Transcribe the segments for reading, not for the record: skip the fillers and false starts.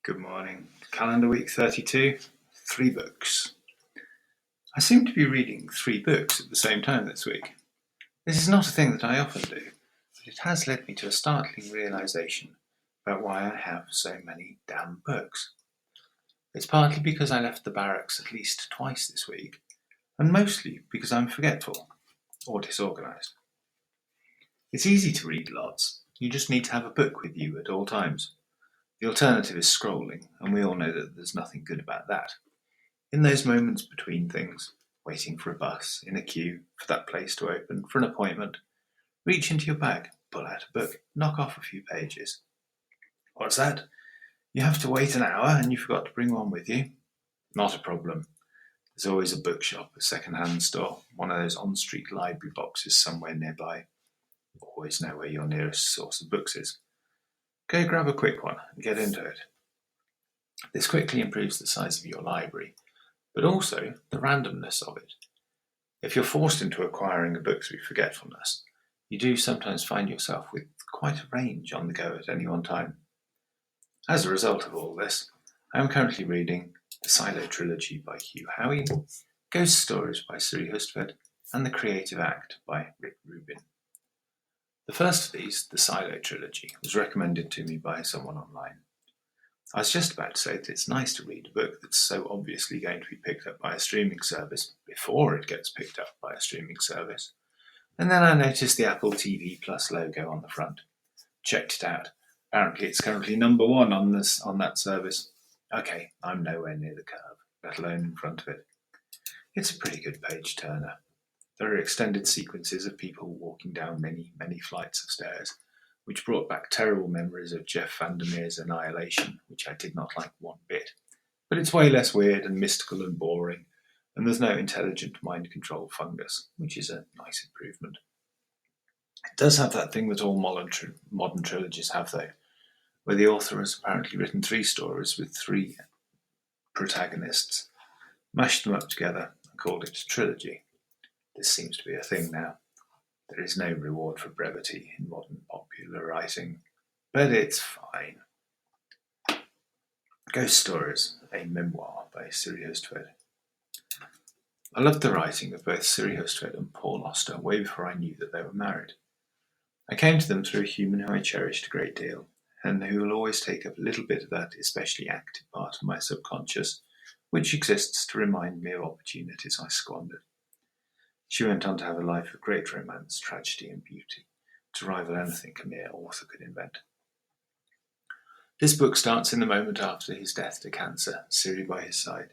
Good morning. Calendar week 32, 3 books. I seem to be reading 3 books at the same time this week. This is not a thing that I often do, but it has led me to a startling realisation about why I have so many damn books. It's partly because I left the barracks at least twice this week, and mostly because I'm forgetful or disorganised. It's easy to read lots. You just need to have a book with you at all times. The alternative is scrolling, and we all know that there's nothing good about that. In those moments between things, waiting for a bus, in a queue, for that place to open, for an appointment, reach into your bag, pull out a book, knock off a few pages. What's that? You have to wait an hour and you forgot to bring one with you? Not a problem. There's always a bookshop, a second-hand store, one of those on-street library boxes somewhere nearby. Always know where your nearest source of books is. Go grab a quick one and get into it. This quickly improves the size of your library, but also the randomness of it. If you're forced into acquiring a book through forgetfulness, you do sometimes find yourself with quite a range on the go at any one time. As a result of all this, I am currently reading the Silo Trilogy by Hugh Howey, Ghost Stories by Siri Hustvedt, and The Creative Act by Rick Rubin. The first of these, the Silo Trilogy, was recommended to me by someone online. I was just about to say that it's nice to read a book that's so obviously going to be picked up by a streaming service before it gets picked up by a streaming service. And then I noticed the Apple TV Plus logo on the front. Checked it out. Apparently it's currently number 1 on that service. Okay, I'm nowhere near the curve, let alone in front of it. It's a pretty good page turner. There are extended sequences of people walking down many, many flights of stairs, which brought back terrible memories of Jeff Vandermeer's Annihilation, which I did not like one bit. But it's way less weird and mystical and boring, and there's no intelligent mind-control fungus, which is a nice improvement. It does have that thing that all modern trilogies have, though, where the author has apparently written 3 stories with 3 protagonists, mashed them up together, and called it a trilogy. This seems to be a thing now. There is no reward for brevity in modern popular writing, but it's fine. Ghost Stories, a memoir by Siri Hustvedt. I loved the writing of both Siri Hustvedt and Paul Auster way before I knew that they were married. I came to them through a human who I cherished a great deal, and who will always take up a little bit of that especially active part of my subconscious, which exists to remind me of opportunities I squandered. She went on to have a life of great romance, tragedy and beauty, to rival anything a mere author could invent. This book starts in the moment after his death to cancer, Siri by his side.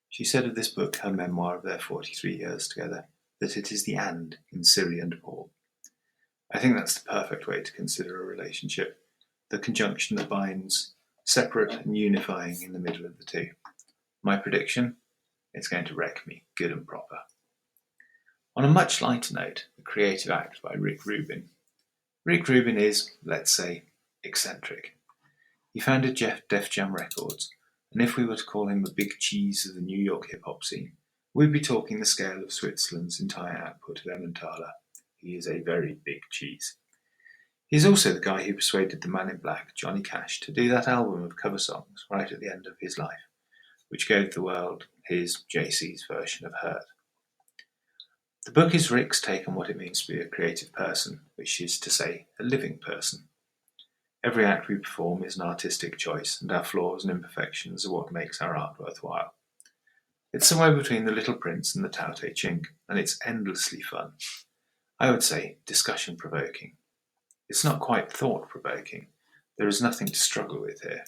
She said of this book, her memoir of their 43 years together, that it is the and in Siri and Paul. I think that's the perfect way to consider a relationship, the conjunction that binds, separate and unifying in the middle of the two. My prediction? It's going to wreck me, good and proper. On a much lighter note, The Creative Act by Rick Rubin. Rick Rubin is, let's say, eccentric. He founded Def Jam Records, and if we were to call him the big cheese of the New York hip-hop scene, we'd be talking the scale of Switzerland's entire output of Emmentaler. He is a very big cheese. He is also the guy who persuaded the Man in Black, Johnny Cash, to do that album of cover songs right at the end of his life, which gave the world his, JC's version of Hurt. The book is Rick's take on what it means to be a creative person, which is to say, a living person. Every act we perform is an artistic choice, and our flaws and imperfections are what makes our art worthwhile. It's somewhere between The Little Prince and the Tao Te Ching, and it's endlessly fun. I would say discussion-provoking. It's not quite thought-provoking. There is nothing to struggle with here,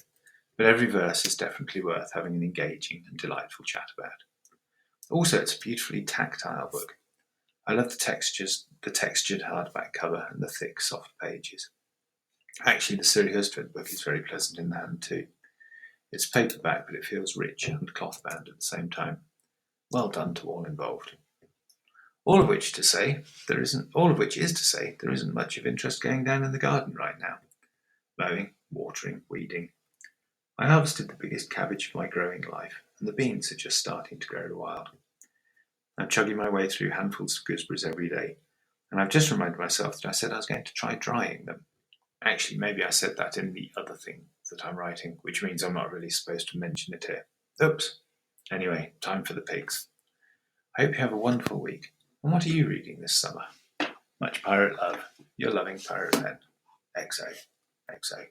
but every verse is definitely worth having an engaging and delightful chat about. Also, it's a beautifully tactile book. I love the textured hardback cover and the thick, soft pages. Actually, the Siri Hustvedt book is very pleasant in the hand too. It's paperback, but it feels rich and cloth-bound at the same time. Well done to all involved. All of which is to say, there isn't much of interest going down in the garden right now. Mowing, watering, weeding. I harvested the biggest cabbage of my growing life, and the beans are just starting to grow wild. I'm chugging my way through handfuls of gooseberries every day, and I've just reminded myself that I said I was going to try drying them. Actually, maybe I said that in the other thing that I'm writing, which means I'm not really supposed to mention it here. Oops. Anyway, time for the pigs. I hope you have a wonderful week. And what are you reading this summer? Much pirate love. Your loving pirate pen. XO. XO.